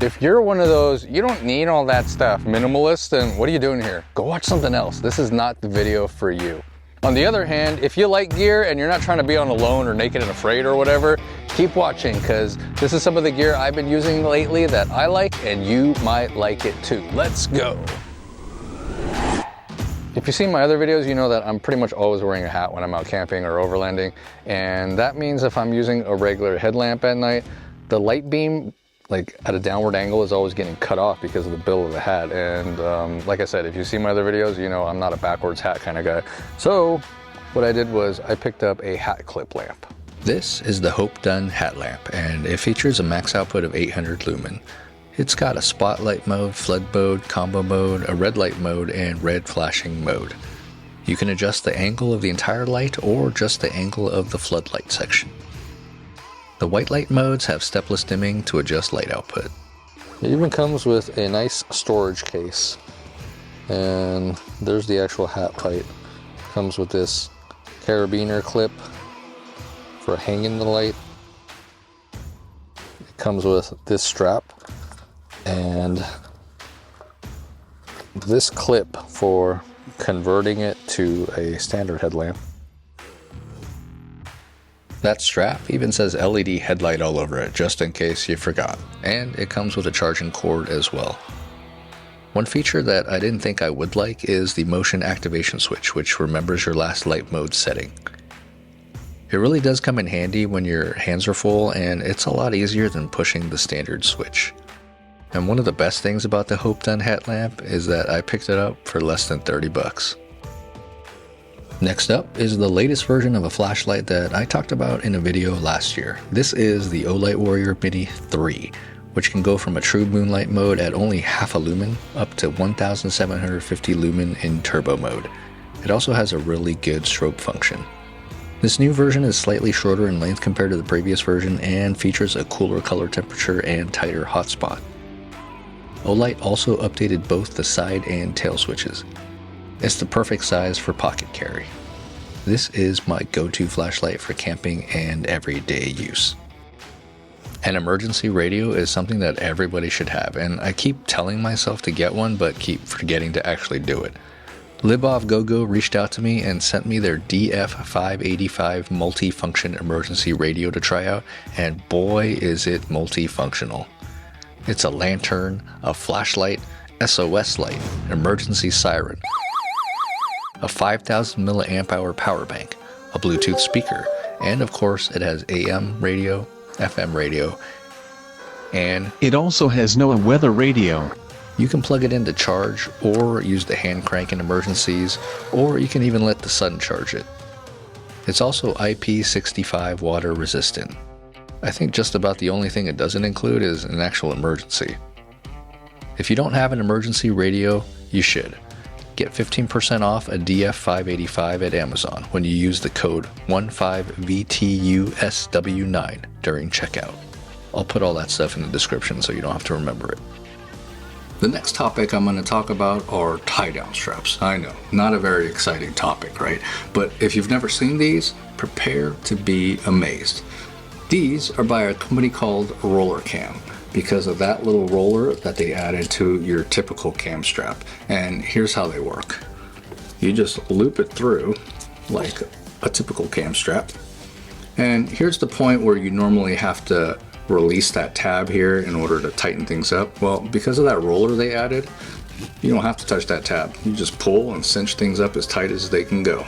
If you're one of those, you don't need all that stuff, minimalist, then what are you doing here? Go watch something else. This is not the video for you. On the other hand, if you like gear and you're not trying to be on Alone or Naked and Afraid or whatever, keep watching, because this is some of the gear I've been using lately that I like, and you might like it too. Let's go. If you've seen my other videos, you know that I'm pretty much always wearing a hat when I'm out camping or overlanding, and that means if I'm using a regular headlamp at night, the light beam like at a downward angle is always getting cut off because of the bill of the hat. And like I said, if you see my other videos, you know I'm not a backwards hat kind of guy. So what I did was I picked up a hat clip lamp. This is the Hope Done hat lamp, and it features a max output of 800 lumen. It's got a spotlight mode, flood mode, combo mode, a red light mode, and red flashing mode. You can adjust the angle of the entire light or just the angle of the floodlight section. The white light modes have stepless dimming to adjust light output. It even comes with a nice storage case, and there's the actual hat light. Comes with this carabiner clip for hanging the light. It comes with this strap and this clip for converting it to a standard headlamp. That strap even says LED headlight all over it, just in case you forgot. And it comes with a charging cord as well. One feature that I didn't think I would like is the motion activation switch, which remembers your last light mode setting. It really does come in handy when your hands are full, and it's a lot easier than pushing the standard switch. And one of the best things about the Hope Done hat lamp is that I picked it up for less than 30 bucks. Next up is the latest version of a flashlight that I talked about in a video last year. This is the Olight Warrior Mini 3, which can go from a true moonlight mode at only half a lumen up to 1750 lumen in turbo mode. It also has a really good strobe function. This new version is slightly shorter in length compared to the previous version and features a cooler color temperature and tighter hotspot. Olight also updated both the side and tail switches. It's the perfect size for pocket carry. This is my go-to flashlight for camping and everyday use. An emergency radio is something that everybody should have, and I keep telling myself to get one but keep forgetting to actually do it. Libov GoGo reached out to me and sent me their DF585 multi-function emergency radio to try out, and boy is it multifunctional. It's a lantern, a flashlight, SOS light, emergency siren, a 5000 milliamp hour power bank, a Bluetooth speaker, and of course it has AM radio, FM radio, and it also has no weather radio. You can plug it in to charge or use the hand crank in emergencies, or you can even let the sun charge it. It's also IP65 water resistant. I think just about the only thing it doesn't include is an actual emergency. If you don't have an emergency radio, you should. Get 15% off a DF585 at Amazon when you use the code 15VTUSW9 during checkout. I'll put all that stuff in the description so you don't have to remember it. The next topic I'm going to talk about are tie-down straps. I know, not a very exciting topic, right? But if you've never seen these, prepare to be amazed. These are by a company called Roller Cam, because of that little roller that they added to your typical cam strap. And here's how they work. You just loop it through like a typical cam strap. And here's the point where you normally have to release that tab here in order to tighten things up. Well, because of that roller they added, you don't have to touch that tab. You just pull and cinch things up as tight as they can go.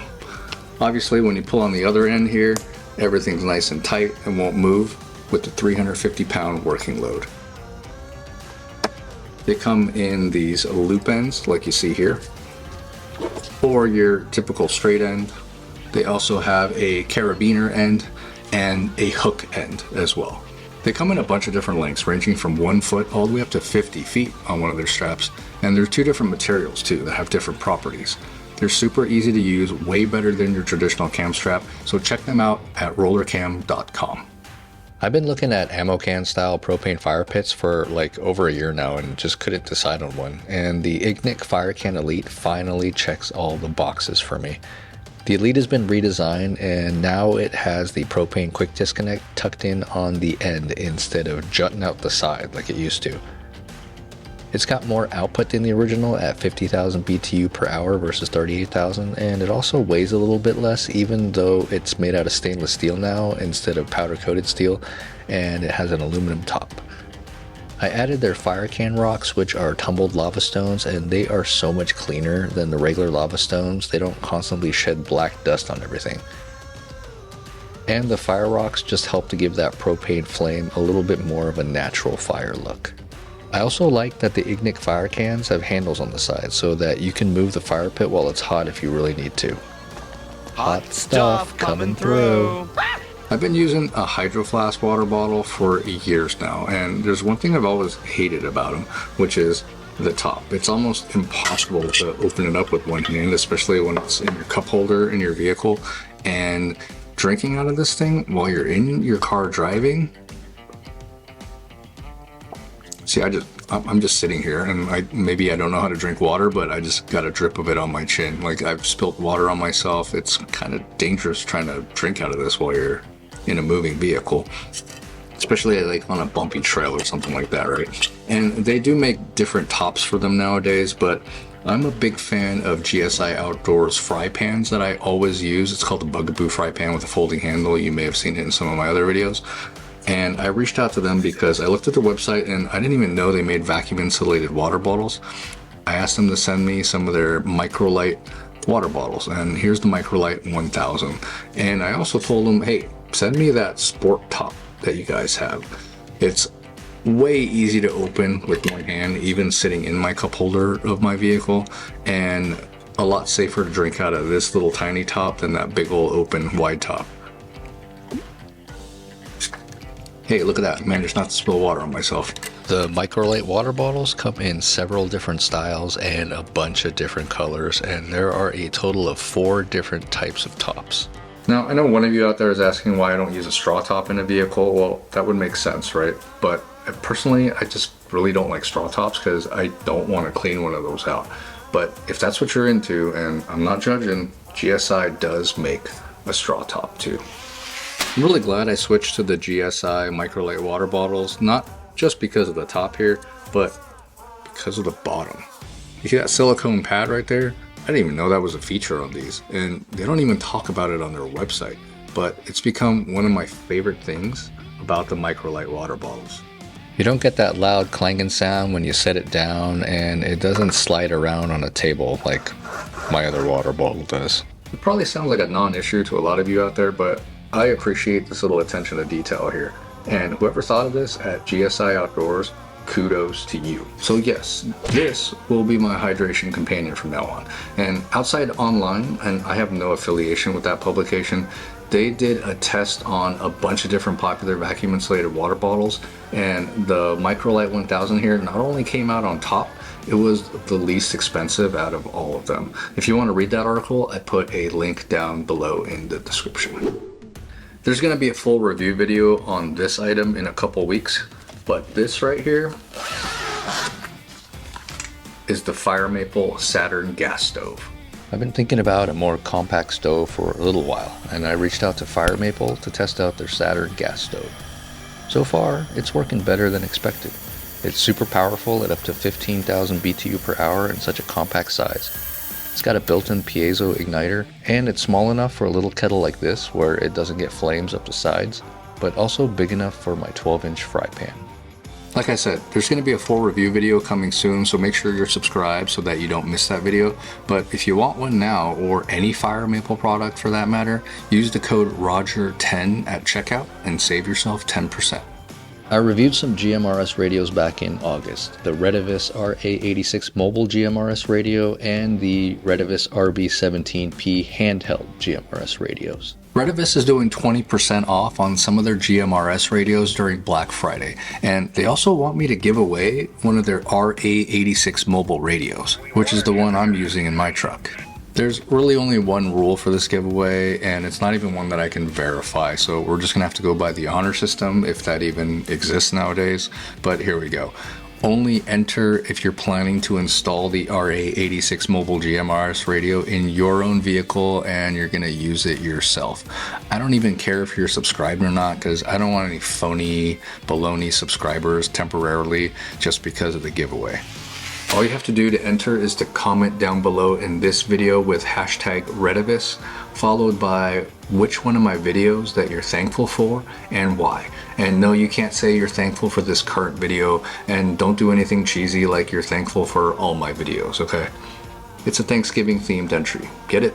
Obviously, when you pull on the other end here, everything's nice and tight and won't move with the 350-pound working load. They come in these loop ends like you see here, or your typical straight end. They also have a carabiner end and a hook end as well. They come in a bunch of different lengths, ranging from 1 foot all the way up to 50 feet on one of their straps. And there's 2 different materials too that have different properties. They're super easy to use, way better than your traditional cam strap, so check them out at rollercam.com. I've been looking at ammo can style propane fire pits for like over a year now and just couldn't decide on one. And the Ignik Fire Can Elite finally checks all the boxes for me. The Elite has been redesigned and now it has the propane quick disconnect tucked in on the end instead of jutting out the side like it used to. It's got more output than the original at 50,000 BTU per hour versus 38,000, and it also weighs a little bit less even though it's made out of stainless steel now instead of powder coated steel, and it has an aluminum top. I added their fire can rocks, which are tumbled lava stones, and they are so much cleaner than the regular lava stones. They don't constantly shed black dust on everything. And the fire rocks just help to give that propane flame a little bit more of a natural fire look. I also like that the Ignik fire cans have handles on the side so that you can move the fire pit while it's hot if you really need to. Hot stuff coming through. I've been using a Hydro Flask water bottle for years now, and there's one thing I've always hated about them, which is the top. It's almost impossible to open it up with one hand, especially when it's in your cup holder in your vehicle, and drinking out of this thing while you're in your car driving. See, I'm just sitting here, and maybe I don't know how to drink water, but I just got a drip of it on my chin. Like, I've spilt water on myself. It's kind of dangerous trying to drink out of this while you're in a moving vehicle, especially like on a bumpy trail or something like that, right? And they do make different tops for them nowadays, but I'm a big fan of GSI Outdoors fry pans that I always use. It's called the Bugaboo fry pan with a folding handle. You may have seen it in some of my other videos. And I reached out to them because I looked at their website and I didn't even know they made vacuum insulated water bottles. I asked them to send me some of their Microlite water bottles, and here's the Microlite 1000. And I also told them, hey, send me that sport top that you guys have. It's way easy to open with one hand, even sitting in my cup holder of my vehicle, and a lot safer to drink out of this little tiny top than that big old open wide top. Hey, look at that. Managed not to spill water on myself. The Microlite water bottles come in several different styles and a bunch of different colors, and there are a total of 4 different types of tops. Now, I know one of you out there is asking why I don't use a straw top in a vehicle. Well, that would make sense, right? But personally, I just really don't like straw tops because I don't want to clean one of those out. But if that's what you're into, and I'm not judging, GSI does make a straw top too. I'm really glad I switched to the GSI Microlite water bottles, not just because of the top here, but because of the bottom. You see that silicone pad right there? I didn't even know that was a feature on these, and they don't even talk about it on their website, but it's become one of my favorite things about the Microlite water bottles. You don't get that loud clanging sound when you set it down, and it doesn't slide around on a table like my other water bottle does. It probably sounds like a non-issue to a lot of you out there, but I appreciate this little attention to detail here. And whoever thought of this at GSI Outdoors, kudos to you. So yes, this will be my hydration companion from now on. And Outside Online, and I have no affiliation with that publication, they did a test on a bunch of different popular vacuum insulated water bottles, and the Microlite 1000 here not only came out on top, it was the least expensive out of all of them. If you want to read that article, I put a link down below in the description. There's going to be a full review video on this item in a couple weeks, but this right here is the Fire Maple Saturn gas stove. I've been thinking about a more compact stove for a little while, and I reached out to Fire Maple to test out their Saturn gas stove. So far, it's working better than expected. It's super powerful at up to 15,000 BTU per hour in such a compact size. It's got a built-in piezo igniter, and it's small enough for a little kettle like this where it doesn't get flames up the sides, but also big enough for my 12-inch fry pan. Like I said, there's going to be a full review video coming soon, so make sure you're subscribed so that you don't miss that video. But if you want one now, or any Fire Maple product for that matter, use the code ROGER10 at checkout and save yourself 10%. I reviewed some GMRS radios back in August, the Retevis RA86 Mobile GMRS radio and the Retevis RB17P Handheld GMRS radios. Retevis is doing 20% off on some of their GMRS radios during Black Friday, and they also want me to give away one of their RA86 Mobile radios, which is the one I'm using in my truck. There's really only one rule for this giveaway, and it's not even one that I can verify, so we're just gonna have to go by the honor system, if that even exists nowadays. But here we go. Only enter if you're planning to install the RA86 Mobile GMRS radio in your own vehicle and you're going to use it yourself. I don't even care if you're subscribed or not, because I don't want any phony baloney subscribers temporarily just because of the giveaway. All you have to do to enter is to comment down below in this video with hashtag Retevis, followed by which one of my videos that you're thankful for and why. And no, you can't say you're thankful for this current video, and don't do anything cheesy like you're thankful for all my videos, okay? It's a Thanksgiving themed entry. Get it?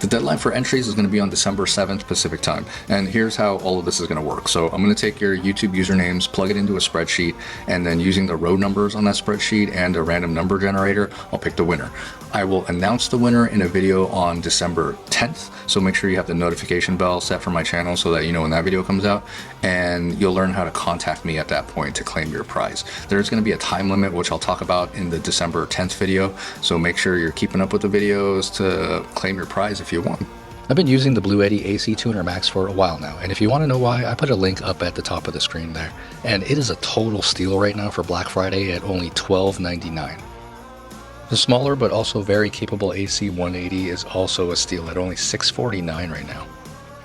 The deadline for entries is going to be on December 7th Pacific time, and here's how all of this is going to work. So I'm going to take your YouTube usernames, plug it into a spreadsheet, and then using the row numbers on that spreadsheet and a random number generator, I'll pick the winner. I will announce the winner in a video on December 10th, so make sure you have the notification bell set for my channel so that you know when that video comes out, and you'll learn how to contact me at that point to claim your prize. There's going to be a time limit, which I'll talk about in the December 10th video, so make sure you're keeping up with the videos to claim your prize if you want. I've been using the Bluetti AC Tuner Max for a while now, and if you want to know why, I put a link up at the top of the screen there. And it is a total steal right now for Black Friday at only $12.99. The smaller but also very capable AC 180 is also a steal at only $649 right now.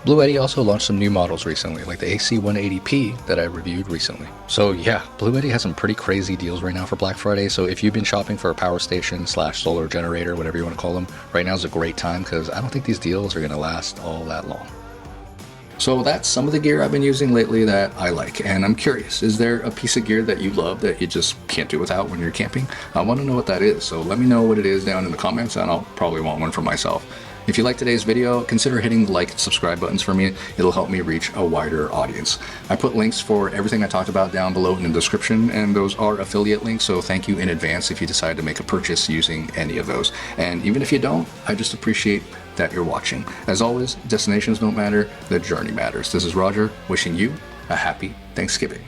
Bluetti also launched some new models recently, like the AC 180P that I reviewed recently. So yeah, Bluetti has some pretty crazy deals right now for Black Friday, so if you've been shopping for a power station / solar generator, whatever you want to call them, right now is a great time because I don't think these deals are going to last all that long. So that's some of the gear I've been using lately that I like, and I'm curious, is there a piece of gear that you love that you just can't do without when you're camping? I want to know what that is, so let me know what it is down in the comments, and I'll probably want one for myself. If you like today's video, consider hitting the like and subscribe buttons for me. It'll help me reach a wider audience. I put links for everything I talked about down below in the description, and those are affiliate links, so thank you in advance if you decide to make a purchase using any of those. And even if you don't, I just appreciate that you're watching. As always, destinations don't matter, the journey matters. This is Roger, wishing you a happy Thanksgiving.